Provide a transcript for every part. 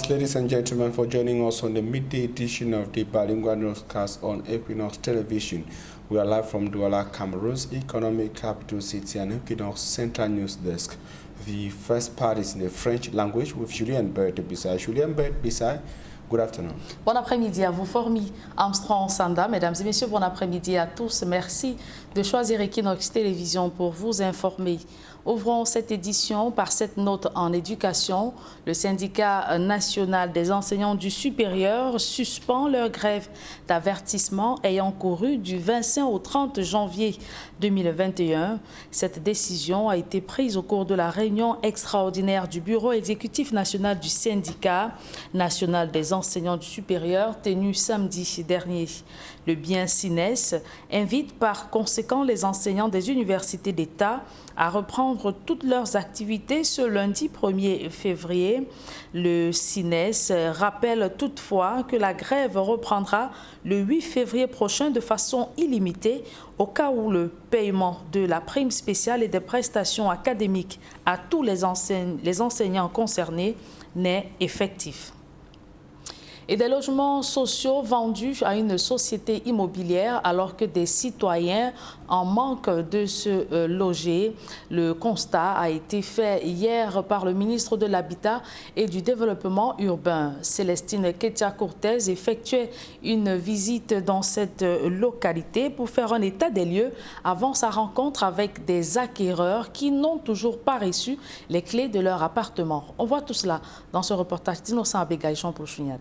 much, ladies and gentlemen, for joining us on the midday edition of the bilingual newscast on Equinox Television. We are live from Douala, Cameroon's economic capital city and Equinox Central News Desk. The first part is in the French language with Julien Bert-Bissay. Julien Bert-Bissay, good afternoon. Bon après-midi à vous, Formi Armstrong Sanda. Mesdames et messieurs, bon après-midi à tous. Merci de choisir Equinox Télévision pour vous informer. Ouvrons cette édition par cette note en éducation. Le syndicat national des enseignants du supérieur suspend leur grève d'avertissement ayant couru du 25 au 30 janvier 2021. Cette décision a été prise au cours de la réunion extraordinaire du bureau exécutif national du syndicat national des enseignants du supérieur tenue samedi dernier. Le bien SINES invite par conséquent les enseignants des universités d'État à reprendre toutes leurs activités ce lundi 1er février. Le SINES rappelle toutefois que la grève reprendra le 8 février prochain de façon illimitée au cas où le paiement de la prime spéciale et des prestations académiques à tous les enseignants concernés n'est effectif. Et des logements sociaux vendus à une société immobilière alors que des citoyens en manquent de se loger. Le constat a été fait hier par le ministre de l'Habitat et du Développement urbain. Célestine Ketia-Cortez effectuait une visite dans cette localité pour faire un état des lieux avant sa rencontre avec des acquéreurs qui n'ont toujours pas reçu les clés de leur appartement. On voit tout cela dans ce reportage d'Innocent Abégaïchon pour Chougnat.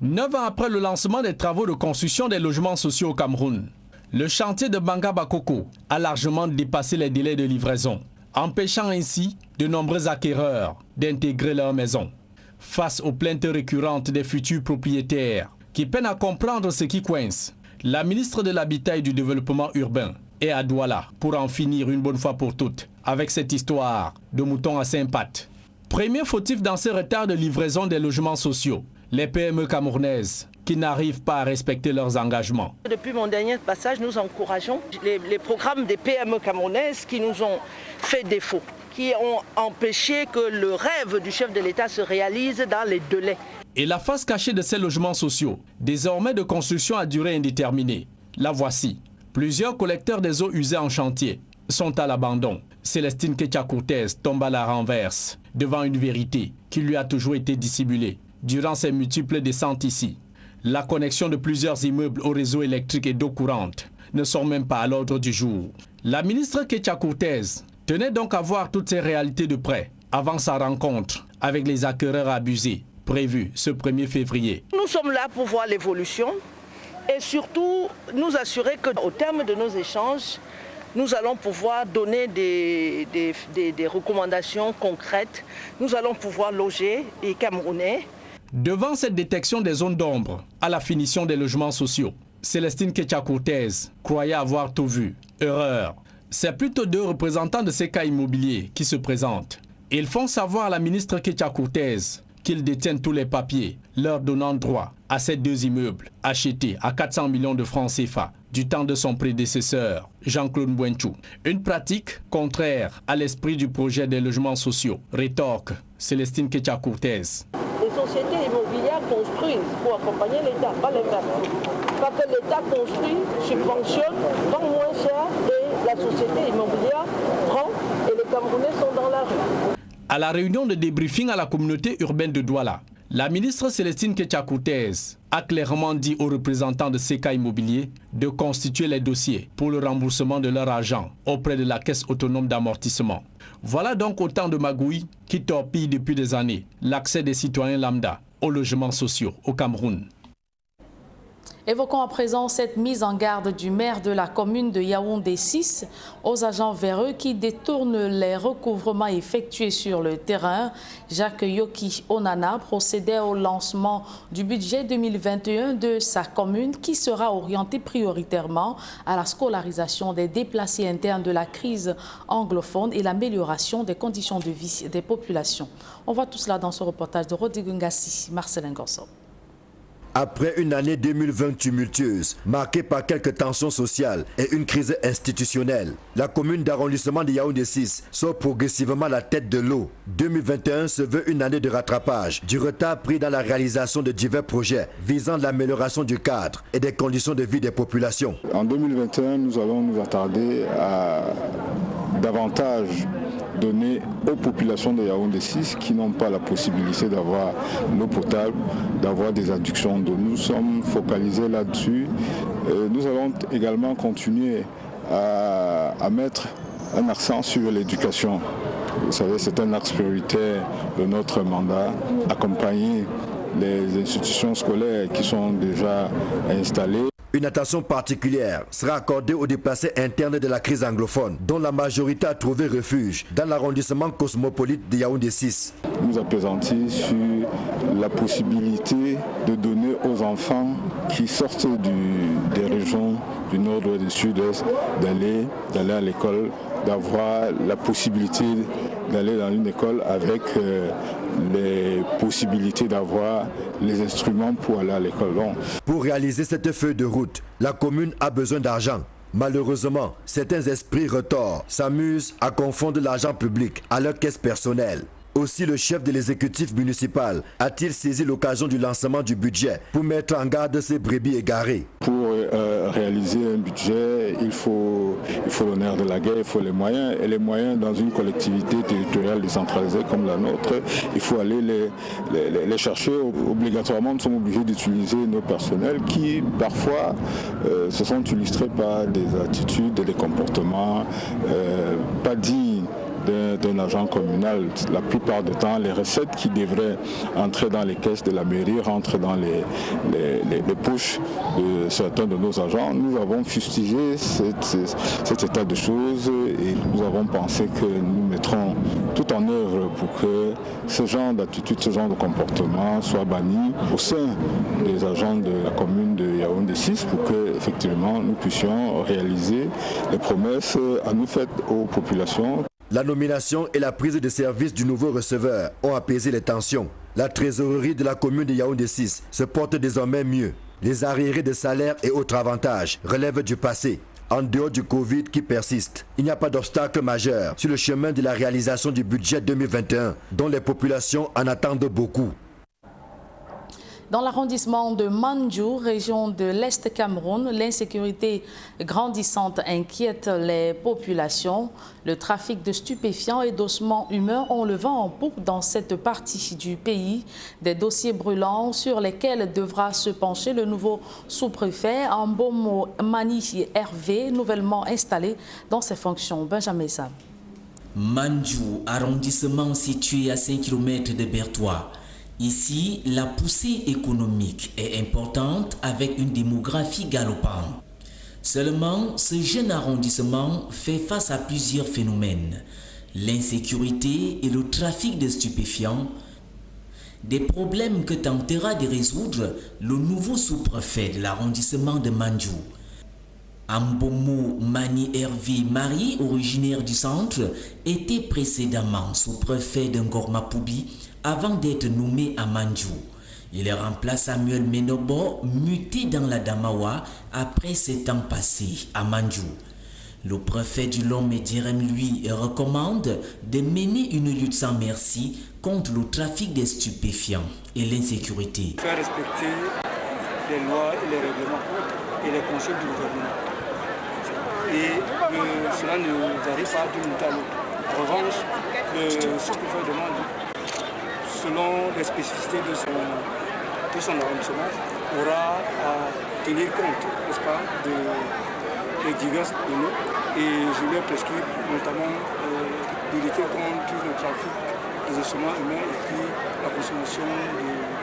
9 ans après le lancement des travaux de construction des logements sociaux au Cameroun, le chantier de Banga Bakoko a largement dépassé les délais de livraison, empêchant ainsi de nombreux acquéreurs d'intégrer leur maison. Face aux plaintes récurrentes des futurs propriétaires qui peinent à comprendre ce qui coince, la ministre de l'Habitat et du Développement urbain est à Douala pour en finir une bonne fois pour toutes avec cette histoire de mouton à 5 pattes. Premier fautif dans ce retard de livraison des logements sociaux, les PME camerounaises qui n'arrivent pas à respecter leurs engagements. Depuis mon dernier passage, nous encourageons les programmes des PME camerounaises qui nous ont fait défaut, qui ont empêché que le rêve du chef de l'État se réalise dans les délais. Et la face cachée de ces logements sociaux, désormais de construction à durée indéterminée, la voici. Plusieurs collecteurs des eaux usées en chantier sont à l'abandon. Célestine Ketia-Cortez tombe à la renverse devant une vérité qui lui a toujours été dissimulée. Durant ses multiples descentes ici, la connexion de plusieurs immeubles au réseau électrique et d'eau courante ne sont même pas à l'ordre du jour. La ministre Ketia-Cortez tenait donc à voir toutes ces réalités de près avant sa rencontre avec les acquéreurs abusés, prévue ce 1er février. Nous sommes là pour voir l'évolution et surtout nous assurer qu'au terme de nos échanges, nous allons pouvoir donner des recommandations concrètes. Nous allons pouvoir loger les Camerounais. Devant cette détection des zones d'ombre à la finition des logements sociaux, Célestine Ketia-Cortez croyait avoir tout vu. Erreur. C'est plutôt 2 représentants de ces cas immobiliers qui se présentent. Ils font savoir à la ministre Ketia-Cortez qu'ils détiennent tous les papiers, leur donnant droit à ces 2 immeubles achetés à 400 millions de francs CFA du temps de son prédécesseur, Jean-Claude Mbouenchou. Une pratique contraire à l'esprit du projet des logements sociaux, rétorque Célestine Ketia-Cortez. Les sociétés immobilières construisent pour accompagner l'État, pas l'inverse. Quand l'État construit, subventionne, vend moins cher et la société immobilière prend et les Camerounais sont dans la rue. À la réunion de débriefing à la communauté urbaine de Douala, la ministre Célestine Ketia-Cortez a clairement dit aux représentants de ces cas immobiliers de constituer les dossiers pour le remboursement de leur argent auprès de la Caisse autonome d'amortissement. Voilà donc autant de magouilles qui torpillent depuis des années l'accès des citoyens lambda aux logements sociaux au Cameroun. Évoquons à présent cette mise en garde du maire de la commune de Yaoundé 6 aux agents véreux qui détournent les recouvrements effectués sur le terrain. Jacques Yoki Onana procédait au lancement du budget 2021 de sa commune qui sera orienté prioritairement à la scolarisation des déplacés internes de la crise anglophone et l'amélioration des conditions de vie des populations. On voit tout cela dans ce reportage de Rodrigo Ngassi, Marcelin Gorso. Après une année 2020 tumultueuse, marquée par quelques tensions sociales et une crise institutionnelle, la commune d'arrondissement de Yaoundé 6 sort progressivement la tête de l'eau. 2021 se veut une année de rattrapage, du retard pris dans la réalisation de divers projets visant l'amélioration du cadre et des conditions de vie des populations. En 2021, nous allons nous attarder à davantage donner aux populations de Yaoundé 6 qui n'ont pas la possibilité d'avoir l'eau potable, d'avoir des adductions d'eau. Nous sommes focalisés là-dessus. Nous allons également continuer à mettre un accent sur l'éducation. Vous savez, c'est un axe prioritaire de notre mandat, accompagner les institutions scolaires qui sont déjà installées. Une attention particulière sera accordée aux déplacés internes de la crise anglophone, dont la majorité a trouvé refuge dans l'arrondissement cosmopolite de Yaoundé 6. Nous apaisantir sur la possibilité de donner aux enfants qui sortent des régions du nord ou du sud-est d'aller à l'école, d'avoir la possibilité d'aller dans une école avec les possibilités d'avoir les instruments pour aller à l'école. Pour réaliser cette feuille de route, la commune a besoin d'argent. Malheureusement, certains esprits retors s'amusent à confondre l'argent public à leur caisse personnelle. Aussi, le chef de l'exécutif municipal a-t-il saisi l'occasion du lancement du budget pour mettre en garde ces brebis égarées. Pour réaliser un budget, il faut le nerf de la guerre, il faut les moyens. Et les moyens dans une collectivité territoriale décentralisée comme la nôtre, il faut aller les chercher. Obligatoirement, nous sommes obligés d'utiliser nos personnels qui, parfois, se sont illustrés par des attitudes et des comportements pas dignes d'un agent communal. La plupart du temps, les recettes qui devraient entrer dans les caisses de la mairie rentrent dans les poches de certains de nos agents. Nous avons fustigé cet état de choses et nous avons pensé que nous mettrons tout en œuvre pour que ce genre d'attitude, ce genre de comportement soit banni au sein des agents de la commune de Yaoundé 6 pour que effectivement nous puissions réaliser les promesses à nous faites aux populations. La nomination et la prise de service du nouveau receveur ont apaisé les tensions. La trésorerie de la commune de Yaoundé 6 se porte désormais mieux. Les arriérés de salaires et autres avantages relèvent du passé. En dehors du Covid qui persiste, il n'y a pas d'obstacle majeur sur le chemin de la réalisation du budget 2021, dont les populations en attendent beaucoup. Dans l'arrondissement de Mandjou, région de l'Est Cameroun, l'insécurité grandissante inquiète les populations. Le trafic de stupéfiants et d'ossements humains ont le vent en poupe dans cette partie du pays. Des dossiers brûlants sur lesquels devra se pencher le nouveau sous-préfet Ambomo Mani Hervé, nouvellement installé dans ses fonctions. Benjamin Sam. Mandjou, arrondissement situé à 5 km de Bertois. Ici, la poussée économique est importante avec une démographie galopante. Seulement, ce jeune arrondissement fait face à plusieurs phénomènes. L'insécurité et le trafic de stupéfiants, des problèmes que tentera de résoudre le nouveau sous-préfet de l'arrondissement de Mandjou. Ambomo Mani Hervé Marie, originaire du centre, était précédemment sous-préfet de Ngormapoubi avant d'être nommé à Mandjou. Il remplace Samuel Menobo, muté dans la Damawa après 7 ans passés à Mandjou. Le préfet du Lomé Direm lui recommande de mener une lutte sans merci contre le trafic des stupéfiants et l'insécurité. Faire respecter les lois et les règlements et les conseils du gouvernement. Et cela ne varie pas d'une minute à l'autre. En revanche, le sous-préfet demande, selon les spécificités de son arrondissement, aura à tenir compte, n'est-ce pas, des diverses données. Et je lui ai prescrit notamment de lutter contre le trafic des ossements humains et puis la consommation de...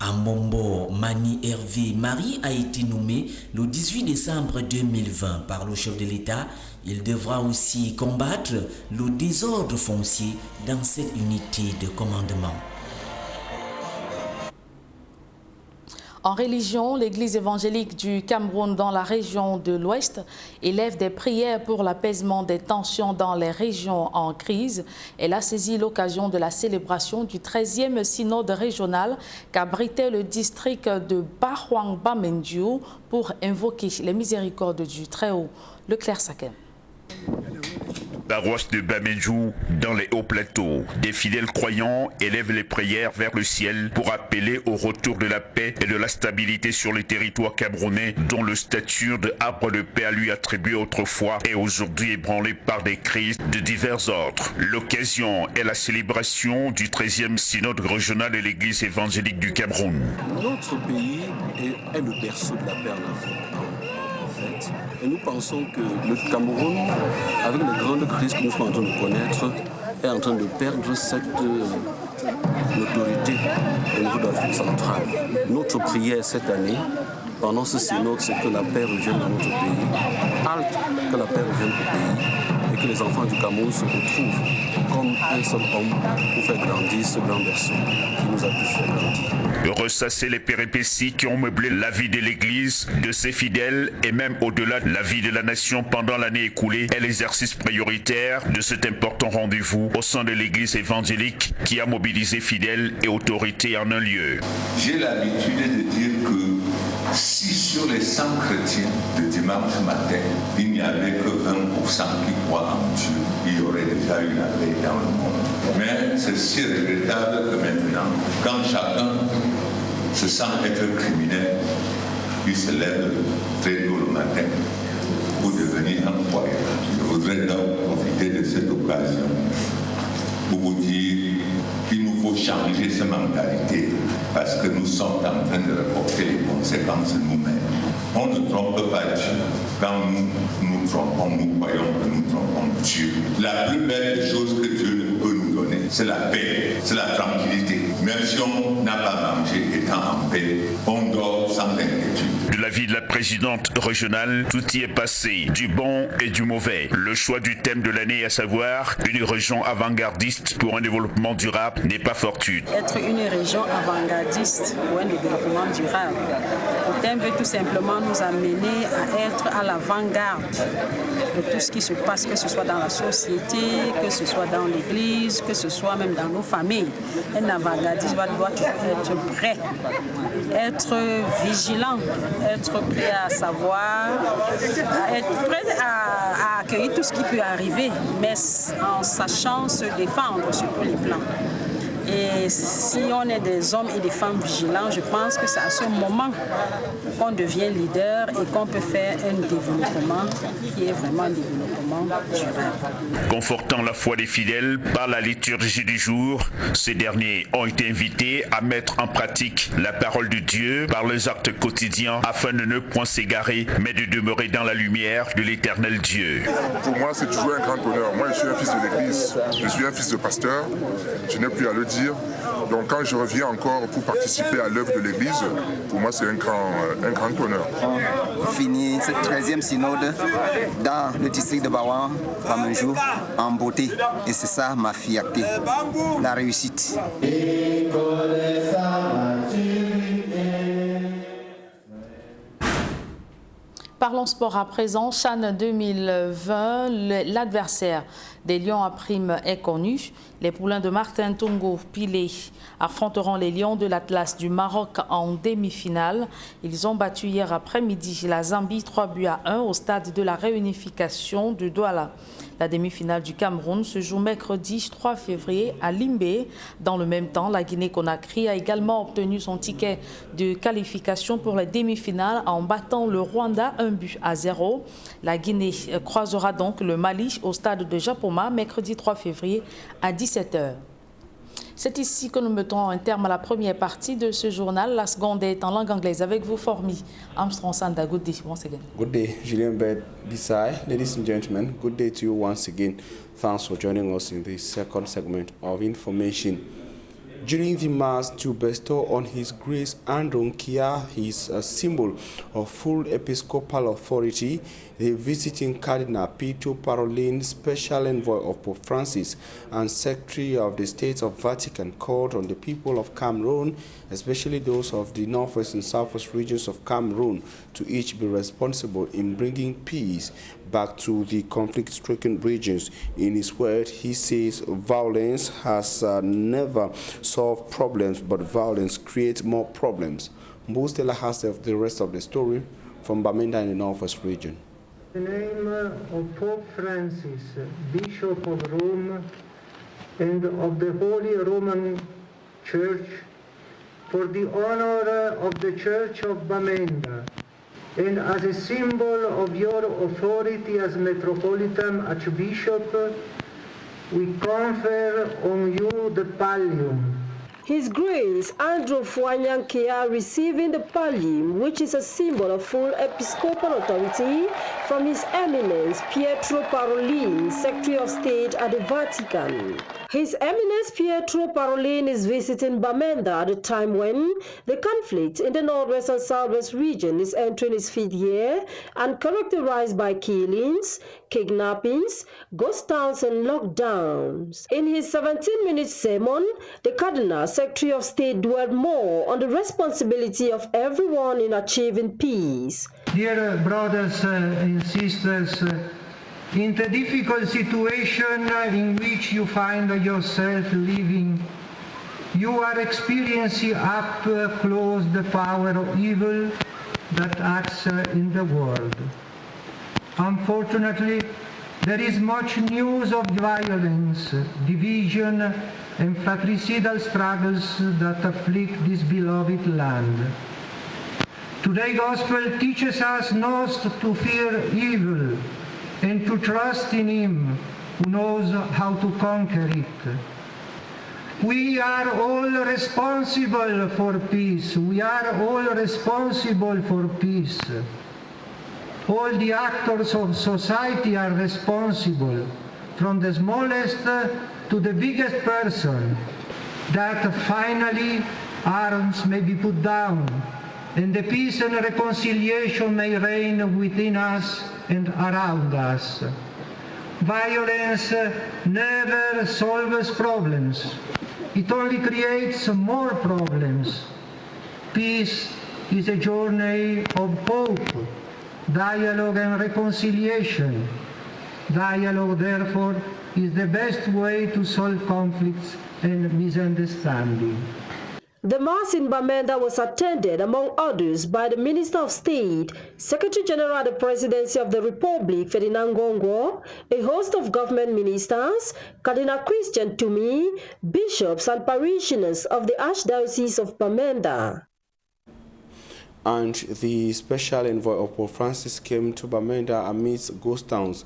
Ambomo Mani Hervé Marie a été nommé le 18 décembre 2020 par le chef de l'État. Il devra aussi combattre le désordre foncier dans cette unité de commandement. En religion, l'Église évangélique du Cameroun dans la région de l'Ouest élève des prières pour l'apaisement des tensions dans les régions en crise. Elle a saisi l'occasion de la célébration du 13e synode régional qu'abritait le district de Bahuang-Bamendiou pour invoquer les miséricordes du Très-Haut. Leclerc Sakem. Paroisse de Bamendiou, dans les hauts plateaux, des fidèles croyants élèvent les prières vers le ciel pour appeler au retour de la paix et de la stabilité sur le territoire camerounais dont le statut de arbre de paix a lui attribué autrefois est aujourd'hui ébranlé par des crises de divers ordres. L'occasion est la célébration du 13e synode régional de l'Église évangélique du Cameroun. Notre pays est le berceau de la paix en Afrique. Et nous pensons que le Cameroun, avec les grandes crises que nous sommes en train de connaître, est en train de perdre cette autorité au niveau de l'Afrique centrale. Notre prière cette année, pendant ce synode, c'est que la paix revienne dans notre pays, que la paix revienne au pays et que les enfants du Cameroun se retrouvent comme un seul homme pour faire grandir ce grand berceau qui nous a tous fait grandir. Ressasser les péripéties qui ont meublé la vie de l'Église, de ses fidèles et même au-delà de la vie de la nation pendant l'année écoulée est l'exercice prioritaire de cet important rendez-vous au sein de l'Église évangélique qui a mobilisé fidèles et autorités en un lieu. J'ai l'habitude de dire que si sur les 100 chrétiens de dimanche matin, il n'y avait que 20% qui croient en Dieu, il y aurait déjà eu la paix dans le monde. Mais c'est si regrettable que maintenant, quand chacun se sent être criminel, il se lève très tôt le matin pour devenir un croyant. Je voudrais donc profiter de cette occasion pour vous dire qu'il nous faut changer cette mentalité parce que nous sommes en train de reporter les conséquences nous-mêmes. On ne trompe pas Dieu. Quand nous trompons, nous croyons que nous trompons Dieu. La plus belle chose que Dieu peut nous donner, c'est la paix, c'est la tranquillité. Même si on n'a pas mangé étant en paix, on dort sans inquiétude. De la vie de la présidente régionale, tout y est passé, du bon et du mauvais. Le choix du thème de l'année, à savoir une région avant-gardiste pour un développement durable, n'est pas fortuit. Être une région avant-gardiste pour un développement durable, le thème veut tout simplement nous amener à être à l'avant-garde de tout ce qui se passe, que ce soit dans la société, que ce soit dans l'église, que ce soit même dans nos familles. Un avant-gardiste doit être prêt, être vigilant, être prêt à savoir, être prêt à accueillir tout ce qui peut arriver, mais en sachant se défendre sur tous les plans. Et si on est des hommes et des femmes vigilants, je pense que c'est à ce moment qu'on devient leader et qu'on peut faire un développement qui est vraiment un développement durable. Confortant la foi des fidèles par la liturgie du jour, ces derniers ont été invités à mettre en pratique la parole de Dieu par les actes quotidiens afin de ne point s'égarer, mais de demeurer dans la lumière de l'éternel Dieu. Pour moi, c'est toujours un grand honneur. Moi, je suis un fils de l'Église, je suis un fils de pasteur, je n'ai plus à le dire. Donc quand je reviens encore pour participer à l'œuvre de l'Église, pour moi c'est un grand honneur. On finit ce 13e synode dans le district de Bahuang-Bamendiou en beauté. Et c'est ça ma fierté, la réussite. Parlons sport à présent. CHAN 2020, l'adversaire des Lions à prime est connu. Les poulains de Martin Tongo Pilé affronteront les Lions de l'Atlas du Maroc en demi-finale. Ils ont battu hier après-midi la Zambie 3-1 au stade de la réunification de Douala. La demi-finale du Cameroun se joue mercredi 3 février à Limbé. Dans le même temps, la Guinée-Conakry a également obtenu son ticket de qualification pour les demi-finales en battant le Rwanda 1-0. La Guinée croisera donc le Mali au stade de Japoma mercredi 3 février à 17h. C'est ici que nous mettons un terme à la première partie de ce journal. La seconde est en langue anglaise avec vous, Formi Armstrong Sanda. Good day once again. Good day, Julien Bed Bisai. Ladies and gentlemen, good day to you once again. Thanks for joining us in the second segment of information. During the Mass to bestow on His Grace Andrew Kia, his symbol of full episcopal authority, the visiting Cardinal Pietro Parolin, Special Envoy of Pope Francis and Secretary of the State of Vatican, called on the people of Cameroon, especially those of the northwest and southwest regions of Cameroon, to each be responsible in bringing peace back to the conflict-stricken regions. In his word, he says violence has never solved problems, but violence creates more problems. Mbustela has the rest of the story from Bamenda in the northwest region. In the name of Pope Francis, Bishop of Rome, and of the Holy Roman Church, for the honor of the Church of Bamenda, and as a symbol of your authority as Metropolitan Archbishop, we confer on you the pallium. His Grace Andrew Fuanyang Kia receiving the pallium, which is a symbol of full episcopal authority, from His Eminence Pietro Parolin, Secretary of State at the Vatican. His Eminence Pietro Parolin is visiting Bamenda at a time when the conflict in the northwest and southwest region is entering its 5th year and characterized by killings, kidnappings, ghost towns, and lockdowns. In his 17-minute sermon, the Cardinal Secretary of State dwelled more on the responsibility of everyone in achieving peace. Dear brothers and sisters, in the difficult situation in which you find yourself living, you are experiencing up close the power of evil that acts in the world. Unfortunately, there is much news of violence, division, and fratricidal struggles that afflict this beloved land. Today's gospel teaches us not to fear evil and to trust in Him who knows how to conquer it. We are all responsible for peace. We are all responsible for peace. All the actors of society are responsible, from the smallest to the biggest person, that finally arms may be put down and the peace and reconciliation may reign within us and around us. Violence never solves problems. It only creates more problems. Peace is a journey of hope, dialogue and reconciliation. Dialogue, therefore, is the best way to solve conflicts and misunderstanding. The Mass in Bamenda was attended, among others, by the Minister of State, Secretary General of the Presidency of the Republic, Ferdinand Gongo, a host of government ministers, Cardinal Christian Tumi, bishops and parishioners of the Archdiocese of Bamenda. And the special envoy of Pope Francis came to Bamenda amidst ghost towns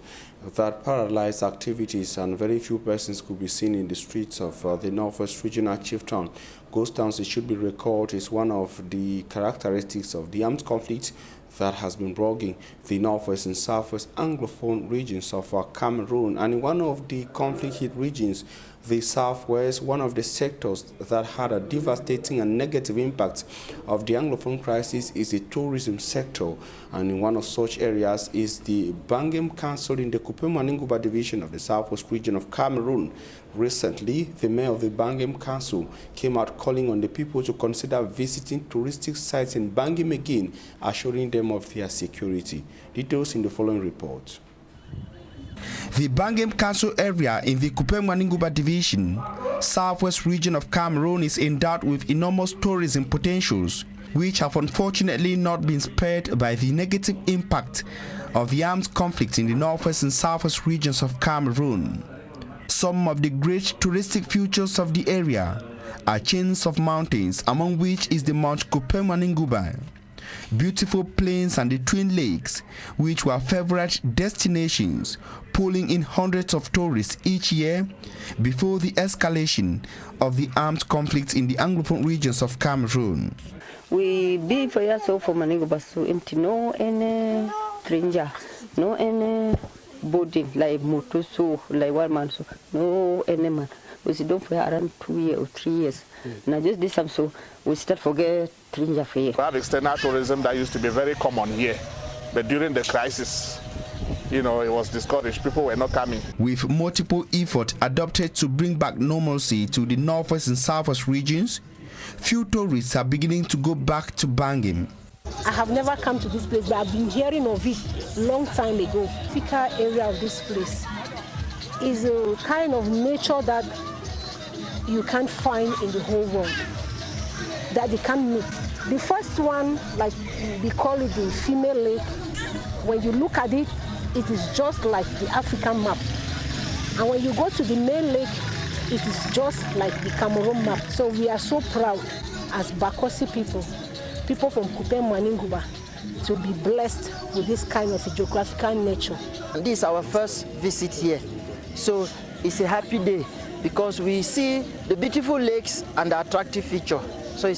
that paralyzed activities, and very few persons could be seen in the streets of the northwest regional chief town. Ghost towns, it should be recalled, is one of the characteristics of the armed conflict that has been rogging the northwest and southwest Anglophone regions of Cameroon. And in one of the conflict-hit regions, the southwest, one of the sectors that had a devastating and negative impact of the Anglophone crisis is the tourism sector. And in one of such areas is the Bangem Council in the Kupema-Ninguba division of the southwest region of Cameroon. Recently, the mayor of the Bangem Council came out calling on the people to consider visiting touristic sites in Bangem again, assuring them of their security. Details in the following report. The Bangem Council area in the Kupema-Ninguba division, southwest region of Cameroon, is endowed with enormous tourism potentials, which have unfortunately not been spared by the negative impact of the armed conflict in the northwest and southwest regions of Cameroon. Some of the great touristic features of the area are chains of mountains, among which is the Mount Kupema-Ninguba, beautiful plains and the Twin Lakes, which were favorite destinations, pulling in hundreds of tourists each year before the escalation of the armed conflict in the Anglophone regions of Cameroon. We be for yourself for Maninguba, so empty, no any stranger, no any body like motor, so like one man, so no any man. We don't for around 2 years or 3 years. Now just this time, so we start forget Trinja for here. We have external tourism that used to be very common here, but during the crisis, it was discouraged. People were not coming. With multiple efforts adopted to bring back normalcy to the northwest and southwest regions, few tourists are beginning to go back to Bangim. I have never come to this place, but I've been hearing of it long time ago. The typical area of this place is a kind of nature that you can't find in the whole world, that you can't meet. The first one, like we call it the female lake, when you look at it, it is just like the African map. And when you go to the main lake, it is just like the Cameroon map. So we are so proud as Bakosi people from Kupe Maninguba, to be blessed with this kind of geographical nature. This is our first visit here. So it's a happy day because we see the beautiful lakes and the attractive feature. So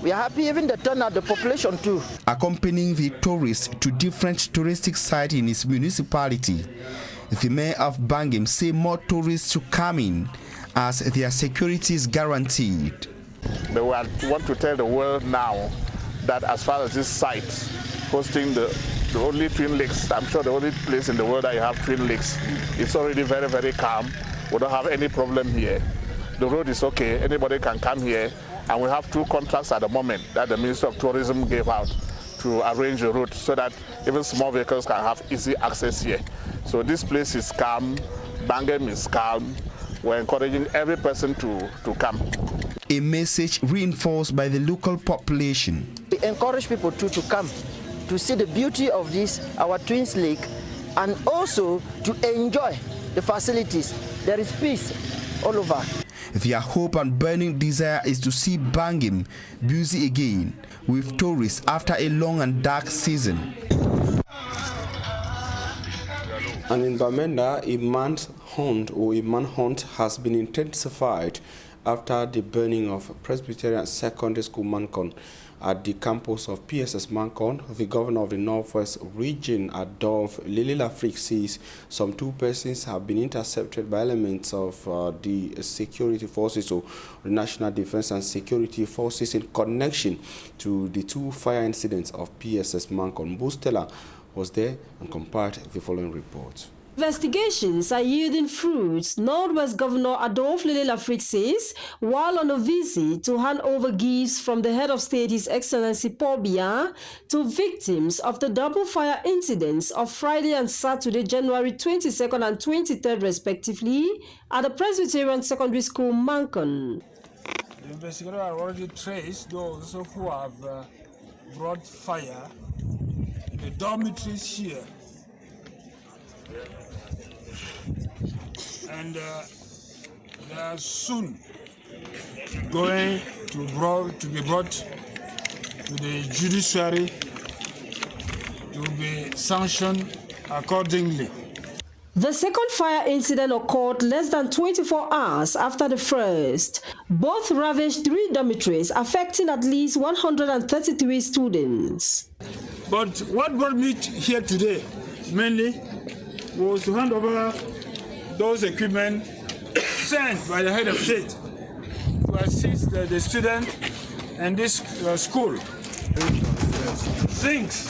we are happy, even the turnout, the population too. Accompanying the tourists to different touristic sites in his municipality, the mayor of Bangim say more tourists to come in as their security is guaranteed. But we want to tell the world now that as far as this site, hosting the only twin lakes, I'm sure the only place in the world that you have twin lakes, it's already very, very calm. We don't have any problem here. The road is okay, anybody can come here, and we have 2 contracts at the moment that the Ministry of Tourism gave out to arrange a route so that even small vehicles can have easy access here. So this place is calm, Bangim is calm. We're encouraging every person to come. A message reinforced by the local population. We encourage people to come to see the beauty of this, our Twins Lake, and also to enjoy the facilities. There is peace all over. Their hope and burning desire is to see Bangim busy again with tourists after a long and dark season. And in Bamenda, a manhunt has been intensified after the burning of Presbyterian Secondary School Mancon. At the campus of PSS Mancon, the governor of the Northwest Region, Adolphe Lililafrique, says some 2 persons have been intercepted by elements of the security forces, or the National Defense and Security Forces, in connection to the 2 fire incidents of PSS Mancon. Bustela was there and compared the following report. Investigations are yielding fruits, Northwest Governor Adolphe Lililafrique says, while on a visit to hand over gifts from the head of state, His Excellency Paul Biya, to victims of the double fire incidents of Friday and Saturday, January 22nd and 23rd, respectively, at the Presbyterian Secondary School, Mancon. The investigators have already traced those who have brought fire in the dormitories here. And they are soon going to be brought to the judiciary to be sanctioned accordingly. The second fire incident occurred less than 24 hours after the first. Both ravaged 3 dormitories, affecting at least 133 students. But what brought me here today, mainly, was to hand over those equipment sent by the head of state to assist the student and this school. Sinks,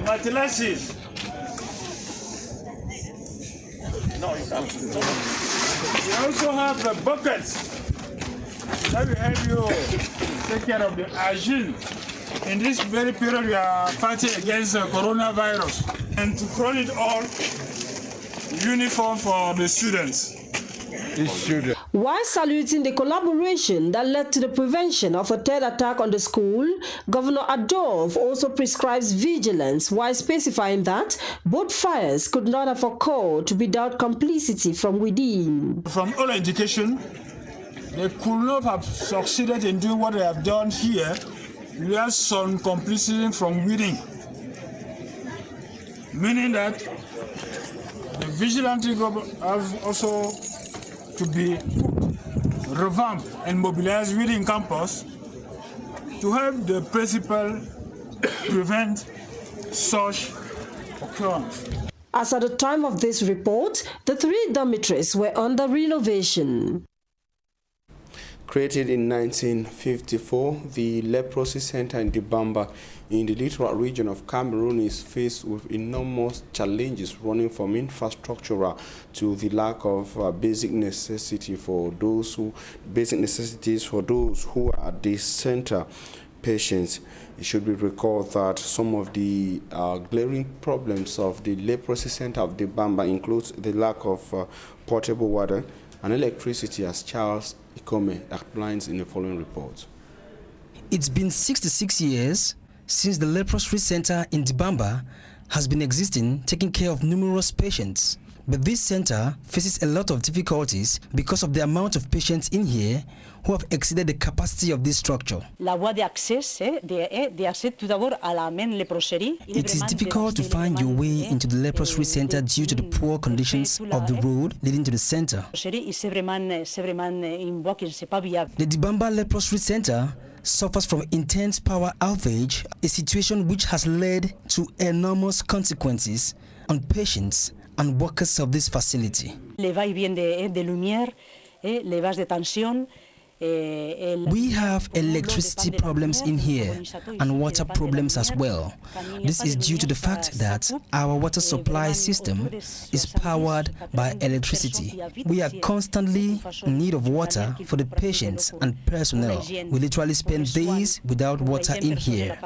mattresses. No, you can't. We also have the buckets that will help you take care of the hygiene. In this very period, we are fighting against the coronavirus. And to crown it all, uniform for the students. While saluting the collaboration that led to the prevention of a third attack on the school, Governor Adolphe also prescribes vigilance while specifying that both fires could not have occurred without complicity from within. From all indication, they could not have succeeded in doing what they have done here without some complicity from within. Meaning that the vigilante have also to be revamped and mobilized within campus to help the principal prevent such occurrence. As at the time of this report, the 3 dormitories were under renovation. Created in 1954, the Leprosy Center in Dibamba in the littoral region of Cameroon is faced with enormous challenges running from infrastructural to the lack of basic necessities for those who are at the center patients. It should be recalled that some of the glaring problems of the Leprosy Center of Dibamba includes the lack of potable water and electricity, as Charles Ikome outlines in the following report. It's been 66 years since the Leprosy Center in Dibamba has been existing, taking care of numerous patients. But this center faces a lot of difficulties because of the amount of patients in here who have exceeded the capacity of this structure. It is difficult to find your way into the Leprosy Center due to the poor conditions of the road leading to the center. The Dibamba Leprosy Center suffers from intense power outage, a situation which has led to enormous consequences on patients and workers of this facility. We have electricity problems in here and water problems as well. This is due to the fact that our water supply system is powered by electricity. We are constantly in need of water for the patients and personnel. We literally spend days without water in here.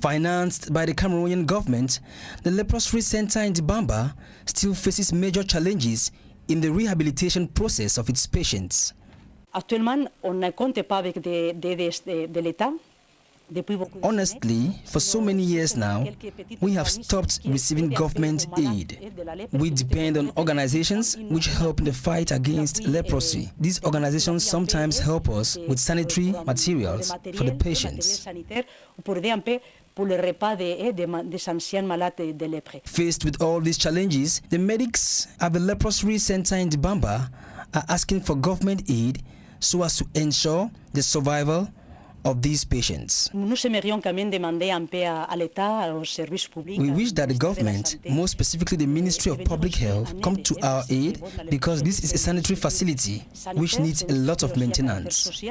Financed by the Cameroonian government, the Leprosy Center in Dibamba still faces major challenges in the rehabilitation process of its patients. Honestly, for so many years now, we have stopped receiving government aid. We depend on organizations which help in the fight against leprosy. These organizations sometimes help us with sanitary materials for the patients. Faced with all these challenges, the medics at the Leprosy Center in Dibamba are asking for government aid so as to ensure the survival of these patients. We wish that the government, more specifically the Ministry of Public Health, come to our aid because this is a sanitary facility which needs a lot of maintenance.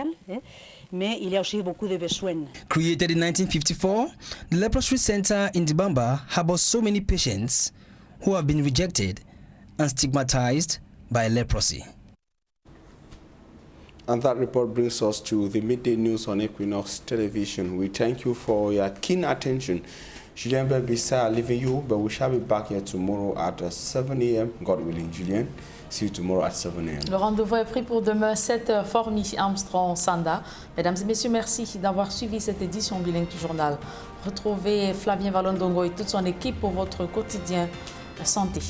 Created in 1954, the Leprosy Center in Dibamba harbors so many patients who have been rejected and stigmatized by leprosy. And that report brings us to the midday news on Equinox Television. We thank you for your keen attention. Julien Belbissa leaving you, but we shall be back here tomorrow at 7 a.m. God willing, Julien. See you tomorrow at 7 a.m. Le rendez-vous est pris pour demain, 7h, Formy Armstrong Sanda. Mesdames et messieurs, merci d'avoir suivi cette édition bilingue du journal. Retrouvez Flavien Valondongo et toute son équipe pour votre quotidien santé.